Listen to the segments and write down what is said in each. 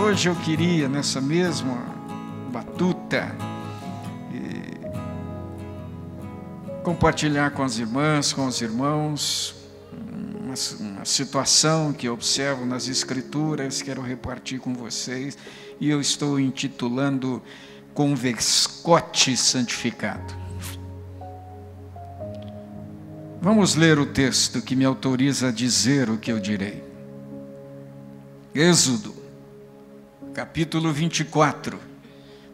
hoje eu queria, nessa mesma batuta, compartilhar com as irmãs, com os irmãos, uma situação que eu observo nas Escrituras, quero repartir com vocês, e eu estou intitulando Converscote Santificado. Vamos ler o texto que me autoriza a dizer o que eu direi. Êxodo, capítulo 24.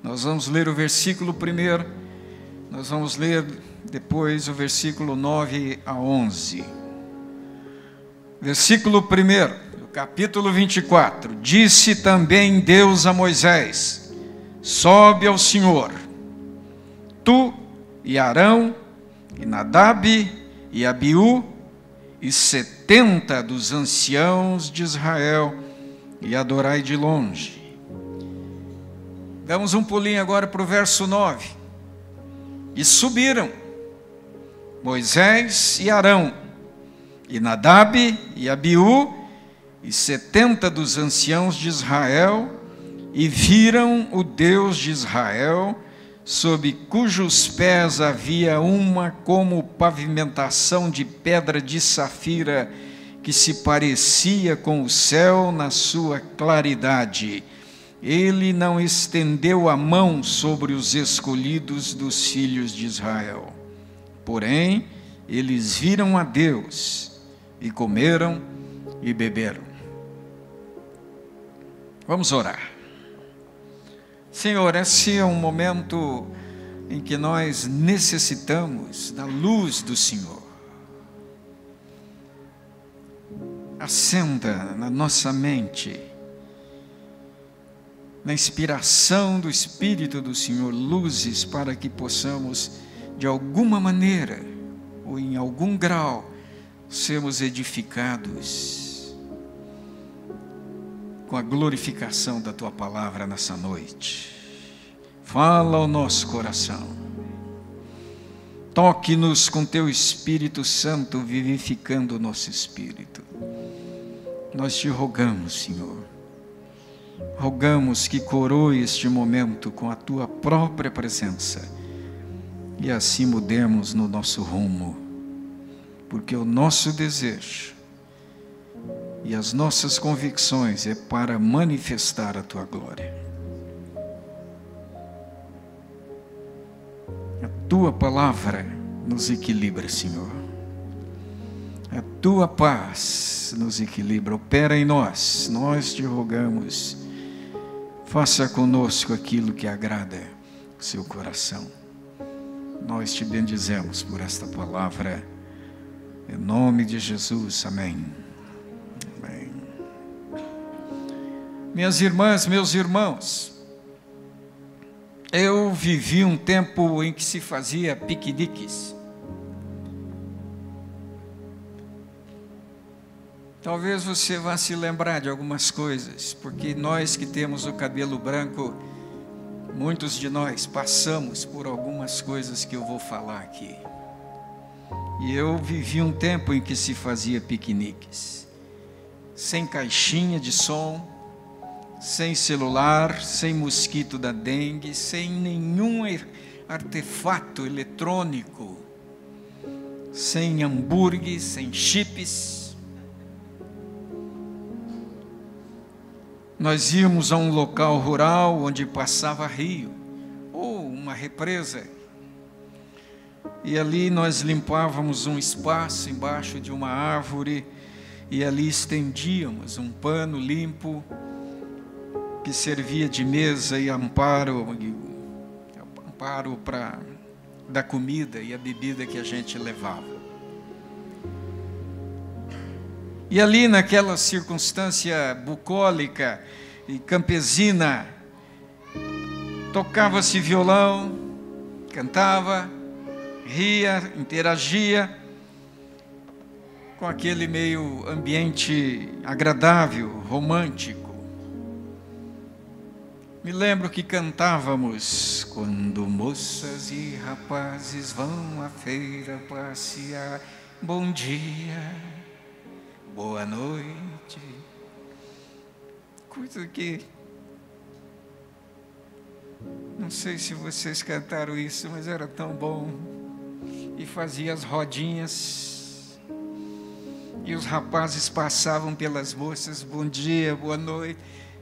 Nós vamos ler o versículo 1, nós vamos ler depois o versículo 9 a 11. Versículo 1, do capítulo 24. Disse também Deus a Moisés: sobe ao Senhor, tu e Arão, e Nadab, e Abiú, e 70 dos anciãos de Israel, e adorai de longe. Damos um pulinho agora para o verso 9. E subiram Moisés e Arão, e Nadab, e Abiú, e 70 dos anciãos de Israel, e viram o Deus de Israel, sob cujos pés havia uma como pavimentação de pedra de safira, que se parecia com o céu na sua claridade. Ele não estendeu a mão sobre os escolhidos dos filhos de Israel. Porém, eles viram a Deus, e comeram e beberam. Vamos orar. Senhor, esse é um momento em que nós necessitamos da luz do Senhor. Acenda na nossa mente, na inspiração do Espírito do Senhor, luzes para que possamos, de alguma maneira, ou em algum grau, sermos edificados com a glorificação da Tua palavra nessa noite. Fala ao nosso coração. Toque-nos com Teu Espírito Santo, vivificando o nosso espírito. Nós Te rogamos, Senhor. Rogamos que coroe este momento com a Tua própria presença e assim mudemos no nosso rumo, porque o nosso desejo e as nossas convicções é para manifestar a Tua glória. A Tua palavra nos equilibra, Senhor. A Tua paz nos equilibra, opera em nós. Nós Te rogamos, faça conosco aquilo que agrada o Seu coração. Nós Te bendizemos por esta palavra, em nome de Jesus, amém. Amém. Minhas irmãs, meus irmãos, eu vivi um tempo em que se fazia piqueniques. Talvez você vá se lembrar de algumas coisas, porque nós que temos o cabelo branco, muitos de nós passamos por algumas coisas que eu vou falar aqui. E eu vivi um tempo em que se fazia piqueniques, sem caixinha de som, sem celular, sem mosquito da dengue, sem nenhum artefato eletrônico, sem hambúrguer, sem chips. Nós íamos a um local rural onde passava rio, ou uma represa, e ali nós limpávamos um espaço embaixo de uma árvore, e ali estendíamos um pano limpo, que servia de mesa e amparo da comida e a bebida que a gente levava. E ali naquela circunstância bucólica e campesina, tocava-se violão, cantava, ria, interagia com aquele meio ambiente agradável, romântico. Me lembro que cantávamos: quando moças e rapazes vão à feira passear, bom dia, boa noite. Coisa que Não sei se vocês cantaram isso, mas era tão bom. E fazia as rodinhas. E os rapazes passavam pelas moças, bom dia, boa noite.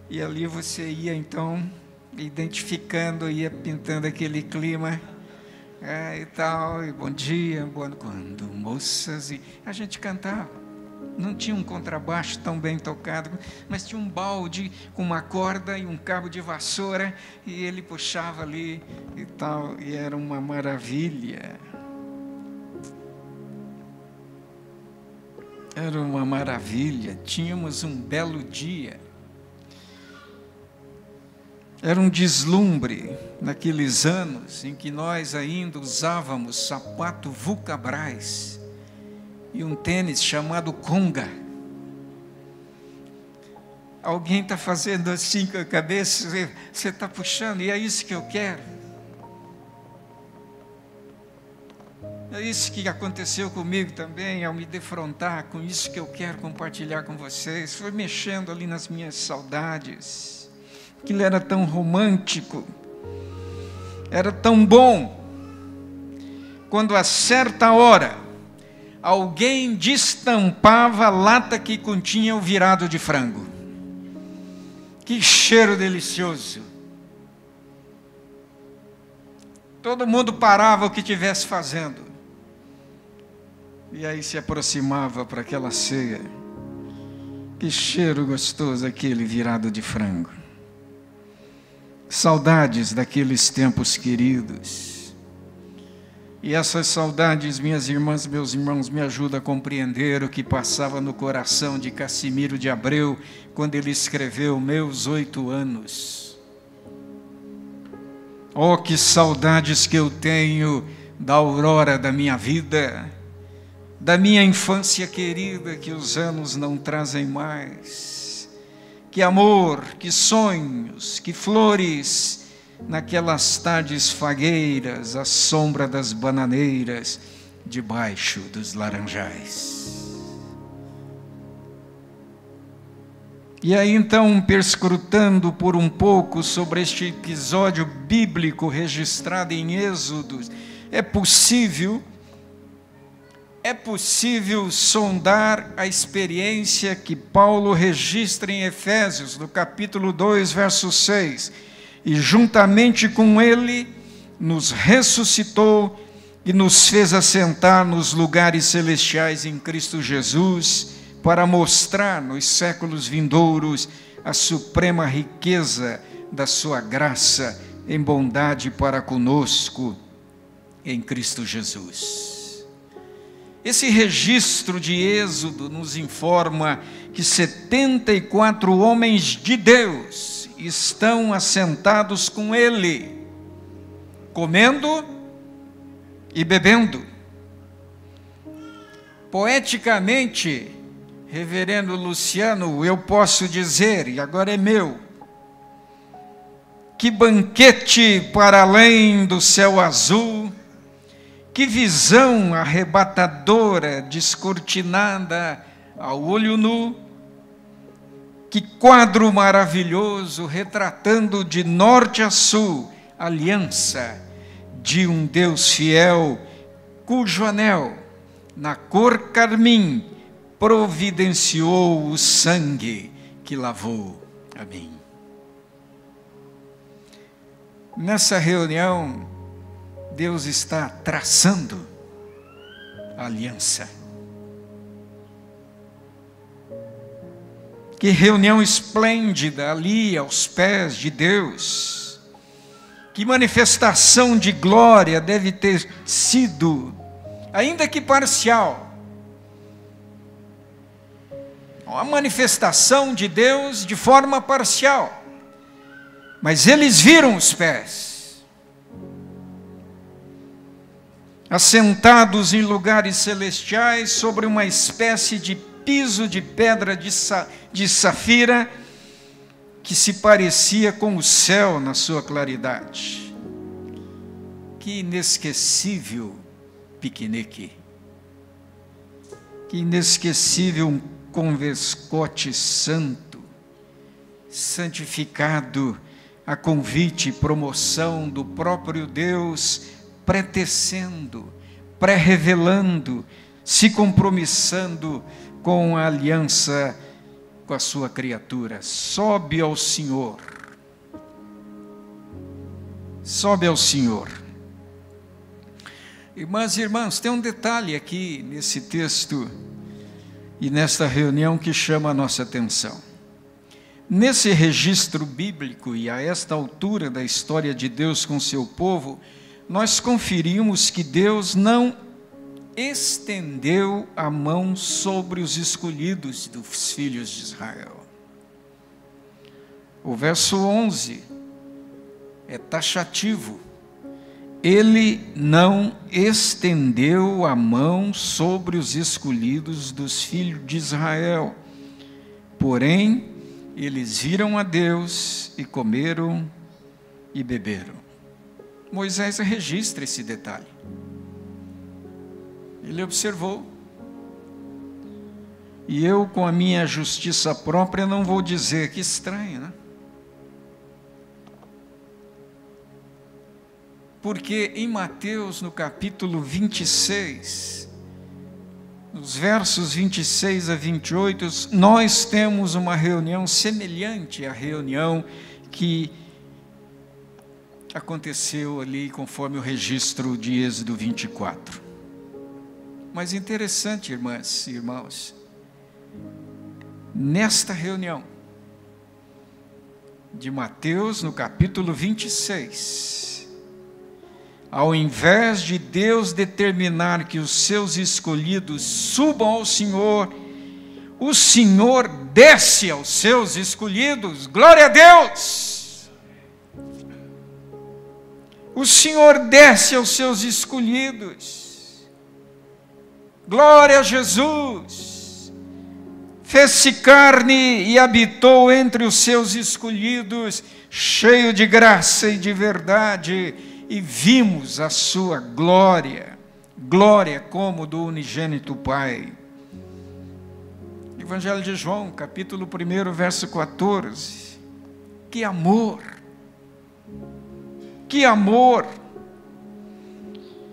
E ali você ia então identificando, ia pintando aquele clima e tal, e bom dia, boa noite. Quando moças, e a gente cantava. Não tinha um contrabaixo tão bem tocado, mas tinha um balde com uma corda e um cabo de vassoura, e ele puxava ali e tal, e era uma maravilha. Era uma maravilha, tínhamos um belo dia. Era um deslumbre naqueles anos em que nós ainda usávamos sapato Vulcabras e um tênis chamado Conga. Alguém está fazendo assim com a cabeça, você está puxando, e é isso que eu quero. É isso que aconteceu comigo também, ao me defrontar com isso que eu quero compartilhar com vocês. Foi mexendo ali nas minhas saudades. Aquilo era tão romântico, era tão bom. Quando a certa hora, alguém destampava a lata que continha o virado de frango. Que cheiro delicioso. Todo mundo parava o que estivesse fazendo. E aí se aproximava para aquela ceia. Que cheiro gostoso aquele virado de frango. Saudades daqueles tempos queridos. E essas saudades, minhas irmãs, meus irmãos, me ajudam a compreender o que passava no coração de Cassimiro de Abreu, quando ele escreveu Meus 8 anos. Oh, que saudades que eu tenho da aurora da minha vida, da minha infância querida, que os anos não trazem mais. Que amor, que sonhos, que flores, naquelas tardes fagueiras, à sombra das bananeiras, debaixo dos laranjais. E aí então, perscrutando por um pouco sobre este episódio bíblico registrado em Êxodos, é possível sondar a experiência que Paulo registra em Efésios, no capítulo 2, verso 6, e juntamente com ele nos ressuscitou e nos fez assentar nos lugares celestiais em Cristo Jesus, para mostrar nos séculos vindouros a suprema riqueza da sua graça em bondade para conosco em Cristo Jesus. Esse registro de Êxodo nos informa que 74 homens de Deus estão assentados com ele, comendo e bebendo. Poeticamente, Reverendo Luciano, eu posso dizer, e agora é meu, que banquete para além do céu azul, que visão arrebatadora, descortinada ao olho nu, que quadro maravilhoso, retratando de norte a sul, a aliança de um Deus fiel, cujo anel, na cor carmim, providenciou o sangue que lavou a mim. Nessa reunião, Deus está traçando a aliança. Que reunião esplêndida ali aos pés de Deus. Que manifestação de glória deve ter sido, ainda que parcial, a manifestação de Deus de forma parcial, mas eles viram os pés, assentados em lugares celestiais, sobre uma espécie de piso de pedra de safira, que se parecia com o céu na sua claridade. Que inesquecível piquenique, que inesquecível convescote santo, santificado a convite e promoção do próprio Deus, pré-tecendo, pré-revelando, se compromissando com a aliança com a sua criatura. Sobe ao Senhor. Sobe ao Senhor. Irmãs e irmãos, tem um detalhe aqui nesse texto e nesta reunião que chama a nossa atenção. Nesse registro bíblico e a esta altura da história de Deus com seu povo, nós conferimos que Deus não estendeu a mão sobre os escolhidos dos filhos de Israel. O verso 11 é taxativo. Ele não estendeu a mão sobre os escolhidos dos filhos de Israel. Porém, eles viram a Deus e comeram e beberam. Moisés registra esse detalhe. Ele observou. E eu, com a minha justiça própria, não vou dizer, que estranho, né? Porque em Mateus, no capítulo 26, nos versos 26 a 28, nós temos uma reunião semelhante à reunião que aconteceu ali conforme o registro de Êxodo 24. Mas interessante, irmãs e irmãos, nesta reunião de Mateus, no capítulo 26, ao invés de Deus determinar que os seus escolhidos subam ao Senhor, o Senhor desce aos seus escolhidos. Glória a Deus! O Senhor desce aos seus escolhidos. Glória a Jesus! Fez-se carne e habitou entre os seus escolhidos, cheio de graça e de verdade, e vimos a sua glória, glória como do unigênito Pai. Evangelho de João, capítulo 1, verso 14. Que amor! Que amor!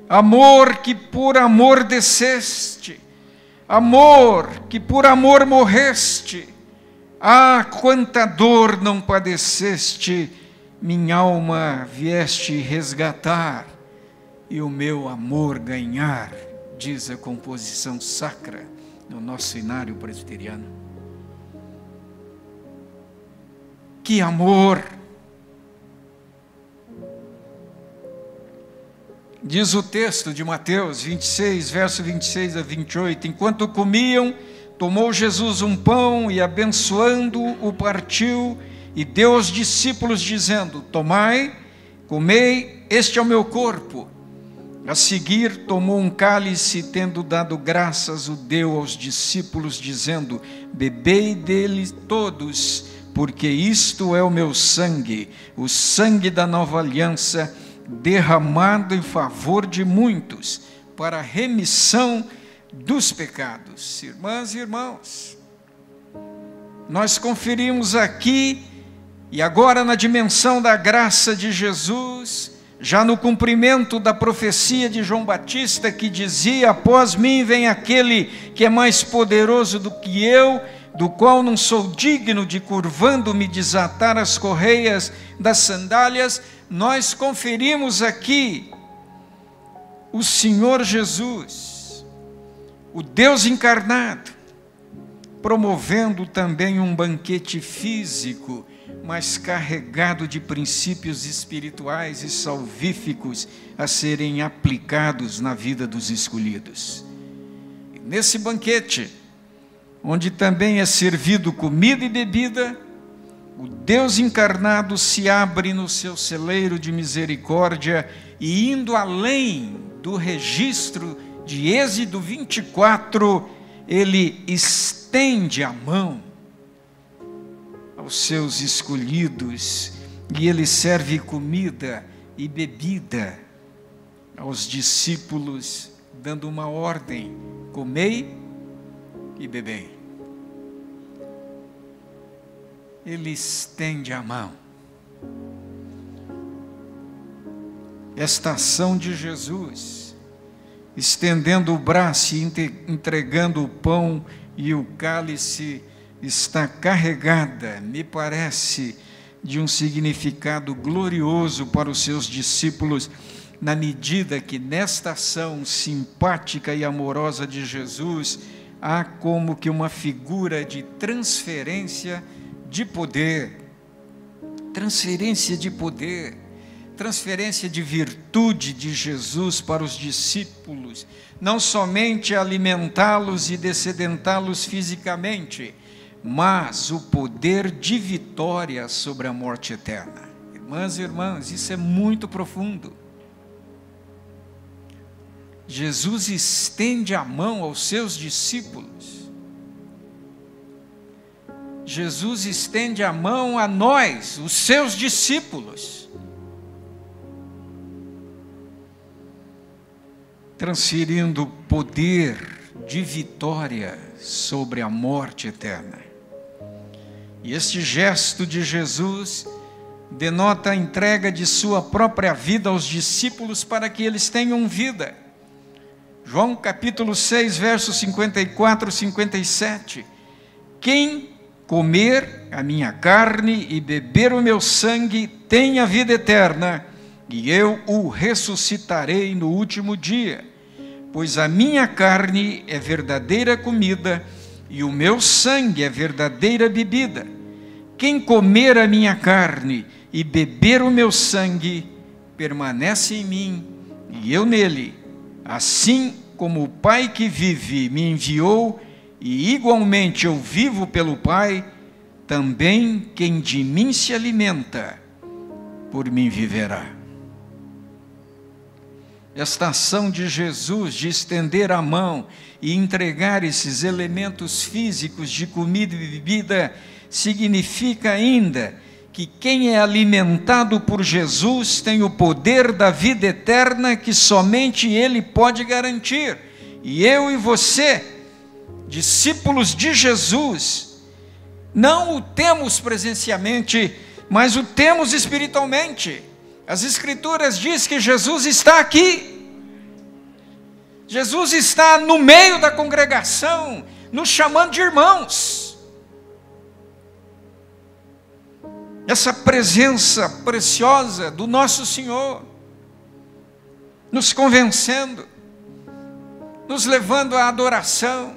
Amor que por amor desceste, amor que por amor morreste. Ah, quanta dor não padeceste, minha alma vieste resgatar e o meu amor ganhar, diz a composição sacra no nosso inário presbiteriano. Que amor! Diz o texto de Mateus 26, verso 26 a 28, enquanto comiam, tomou Jesus um pão e abençoando-o, o partiu e deu aos discípulos, dizendo: tomai, comei, este é o meu corpo. A seguir, tomou um cálice, tendo dado graças, o deu aos discípulos, dizendo: bebei dele todos, porque isto é o meu sangue, o sangue da nova aliança, derramado em favor de muitos, para a remissão dos pecados. Irmãs e irmãos, nós conferimos aqui, e agora na dimensão da graça de Jesus, já no cumprimento da profecia de João Batista, que dizia: após mim vem aquele que é mais poderoso do que eu, do qual não sou digno de, curvando-me, desatar as correias das sandálias. Nós conferimos aqui o Senhor Jesus, o Deus encarnado, promovendo também um banquete físico, mas carregado de princípios espirituais e salvíficos a serem aplicados na vida dos escolhidos. E nesse banquete, onde também é servido comida e bebida, o Deus encarnado se abre no seu celeiro de misericórdia e, indo além do registro de Êxodo 24, ele estende a mão aos seus escolhidos e ele serve comida e bebida aos discípulos, dando uma ordem: comei e bebei. Ele estende a mão esta ação de Jesus, estendendo o braço e entregando o pão e o cálice, está carregada, me parece, de um significado glorioso para os seus discípulos, na medida que nesta ação simpática e amorosa de Jesus, há como que uma figura de transferência de poder, transferência de virtude de Jesus para os discípulos, não somente alimentá-los e descedentá-los fisicamente, mas o poder de vitória sobre a morte eterna. Irmãs e irmãs, isso é muito profundo. Jesus estende a mão aos seus discípulos. Jesus estende a mão a nós, os seus discípulos, transferindo poder de vitória sobre a morte eterna. E este gesto de Jesus denota a entrega de sua própria vida aos discípulos para que eles tenham vida. João capítulo 6, versos 54 e 57. Quem comer a minha carne e beber o meu sangue tem a vida eterna, e eu o ressuscitarei no último dia. Pois a minha carne é verdadeira comida, e o meu sangue é verdadeira bebida. Quem comer a minha carne e beber o meu sangue, permanece em mim, e eu nele. Assim como o Pai que vive me enviou, e igualmente eu vivo pelo Pai, também quem de mim se alimenta, por mim viverá. Esta ação de Jesus de estender a mão e entregar esses elementos físicos de comida e bebida, significa ainda que quem é alimentado por Jesus tem o poder da vida eterna que somente Ele pode garantir. E eu e você, discípulos de Jesus, não o temos presencialmente, mas o temos espiritualmente. As Escrituras dizem que Jesus está aqui. Jesus está no meio da congregação, nos chamando de irmãos. Essa presença preciosa do nosso Senhor, nos convencendo, nos levando à adoração,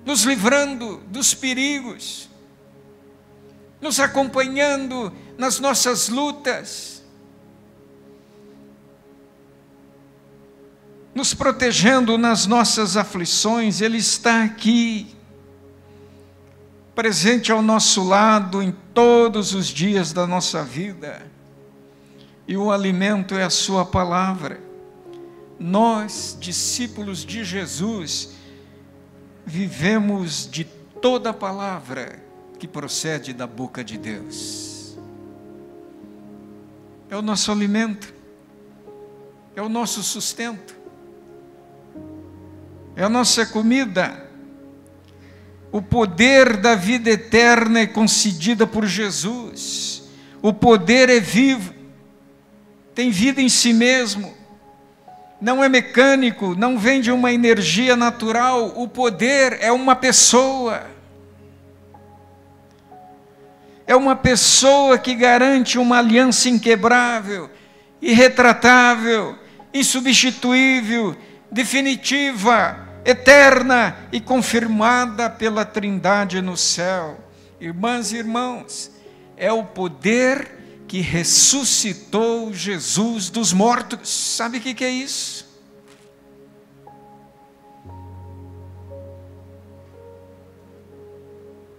nos livrando dos perigos, nos acompanhando nas nossas lutas, nos protegendo nas nossas aflições. Ele está aqui, presente ao nosso lado em todos os dias da nossa vida. E o alimento é a sua palavra. Nós, discípulos de Jesus, vivemos de toda a palavra que procede da boca de Deus. É o nosso alimento, é o nosso sustento, é a nossa comida. O poder da vida eterna é concedida por Jesus. O poder é vivo, tem vida em si mesmo, não é mecânico, não vem de uma energia natural. O poder é uma pessoa. É uma pessoa que garante uma aliança inquebrável, irretratável, insubstituível, definitiva, eterna e confirmada pela Trindade no céu. Irmãs e irmãos, é o poder que ressuscitou Jesus dos mortos. Sabe o que é isso?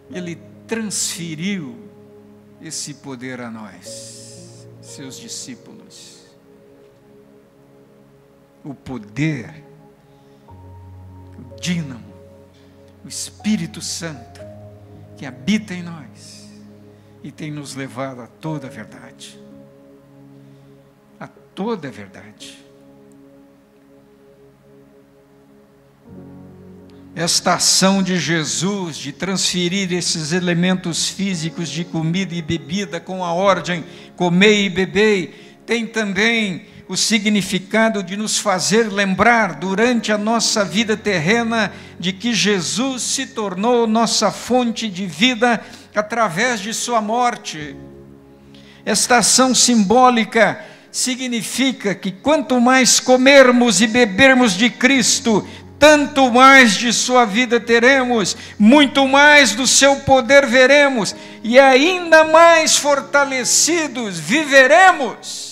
Ele transferiu esse poder a nós, seus discípulos. O poder, o dínamo, o Espírito Santo que habita em nós e tem nos levado a toda a verdade. A toda a verdade. Esta ação de Jesus de transferir esses elementos físicos de comida e bebida com a ordem comei e bebei, tem também o significado de nos fazer lembrar, durante a nossa vida terrena, de que Jesus se tornou nossa fonte de vida através de sua morte. Esta ação simbólica significa que quanto mais comermos e bebermos de Cristo, tanto mais de sua vida teremos, muito mais do seu poder veremos, e ainda mais fortalecidos viveremos.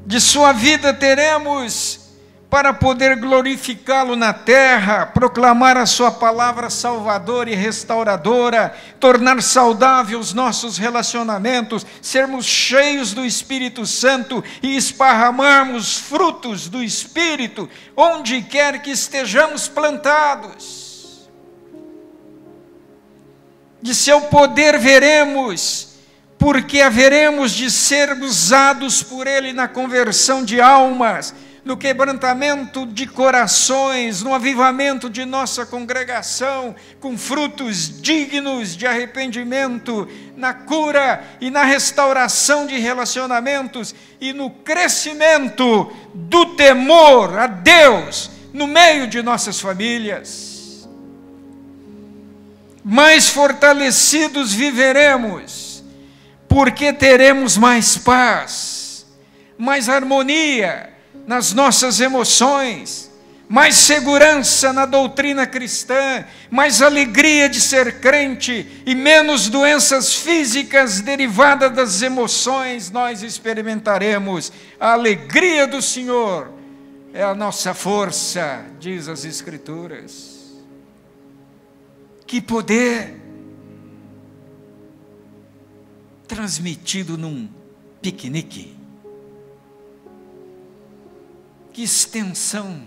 De sua vida teremos para poder glorificá-lo na terra, proclamar a sua palavra salvadora e restauradora, tornar saudáveis os nossos relacionamentos, sermos cheios do Espírito Santo e esparramarmos frutos do Espírito, onde quer que estejamos plantados. De seu poder veremos, porque haveremos de ser usados por Ele na conversão de almas, no quebrantamento de corações, no avivamento de nossa congregação, com frutos dignos de arrependimento, na cura e na restauração de relacionamentos e no crescimento do temor a Deus no meio de nossas famílias. Mais fortalecidos viveremos, porque teremos mais paz, mais harmonia nas nossas emoções, mais segurança na doutrina cristã, mais alegria de ser crente e menos doenças físicas derivadas das emoções nós experimentaremos. A alegria do Senhor é a nossa força, diz as Escrituras. Que poder transmitido num piquenique. Que extensão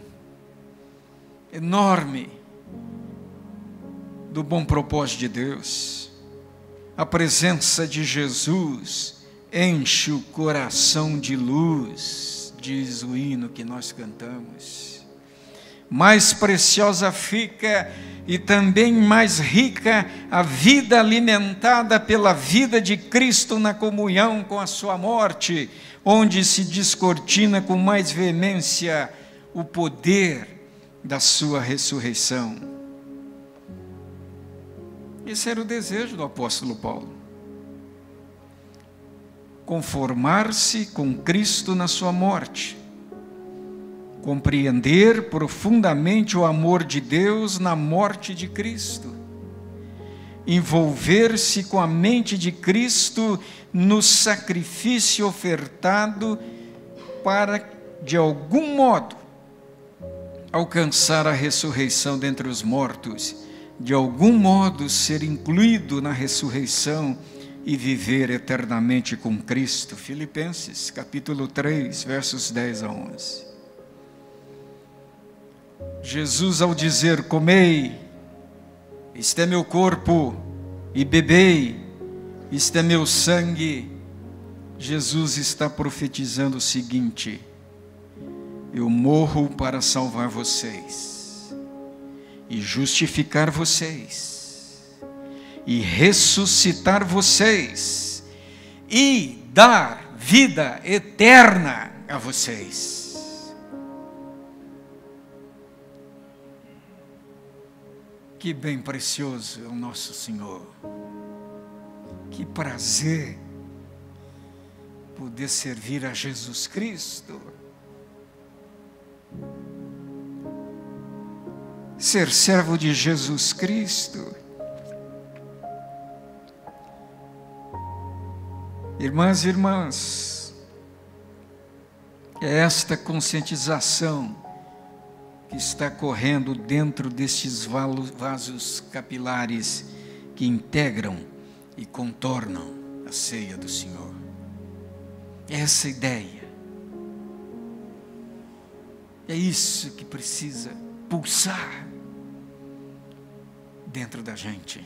enorme do bom propósito de Deus. A presença de Jesus enche o coração de luz, diz o hino que nós cantamos. Mais preciosa fica e também mais rica a vida alimentada pela vida de Cristo na comunhão com a sua morte, onde se descortina com mais veemência o poder da sua ressurreição. Esse era o desejo do apóstolo Paulo. Conformar-se com Cristo na sua morte. Compreender profundamente o amor de Deus na morte de Cristo. Envolver-se com a mente de Cristo no sacrifício ofertado para, de algum modo, alcançar a ressurreição dentre os mortos, de algum modo ser incluído na ressurreição e viver eternamente com Cristo. Filipenses, capítulo 3, versos 10 a 11. Jesus, ao dizer, comei, este é meu corpo, e bebei, este é meu sangue, Jesus está profetizando o seguinte: eu morro para salvar vocês, e justificar vocês, e ressuscitar vocês, e dar vida eterna a vocês. Que bem precioso é o nosso Senhor. Que prazer poder servir a Jesus Cristo. Ser servo de Jesus Cristo. Irmãs e irmãs, é esta conscientização que está correndo dentro destes vasos capilares que integram e contornam a ceia do Senhor. Essa ideia. É isso que precisa pulsar dentro da gente.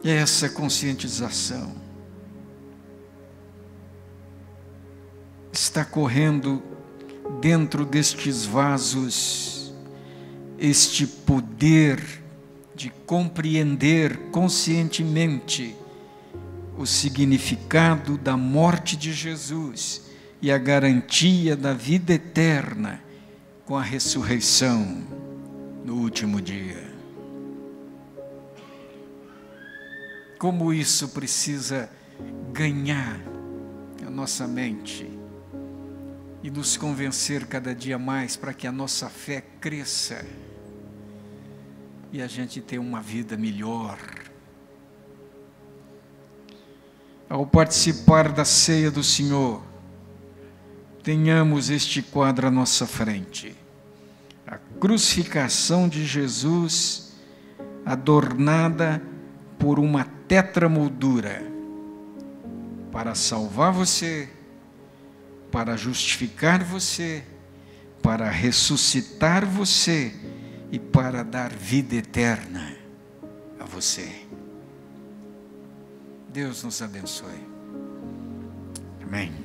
Essa conscientização está correndo dentro destes vasos, este poder de compreender conscientemente o significado da morte de Jesus e a garantia da vida eterna com a ressurreição no último dia. Como isso precisa ganhar a nossa mente e nos convencer cada dia mais para que a nossa fé cresça e a gente tenha uma vida melhor. Ao participar da ceia do Senhor, tenhamos este quadro à nossa frente: a crucificação de Jesus, adornada por uma tetramoldura, para salvar você, para justificar você, para ressuscitar você e para dar vida eterna a você. Deus nos abençoe. Amém.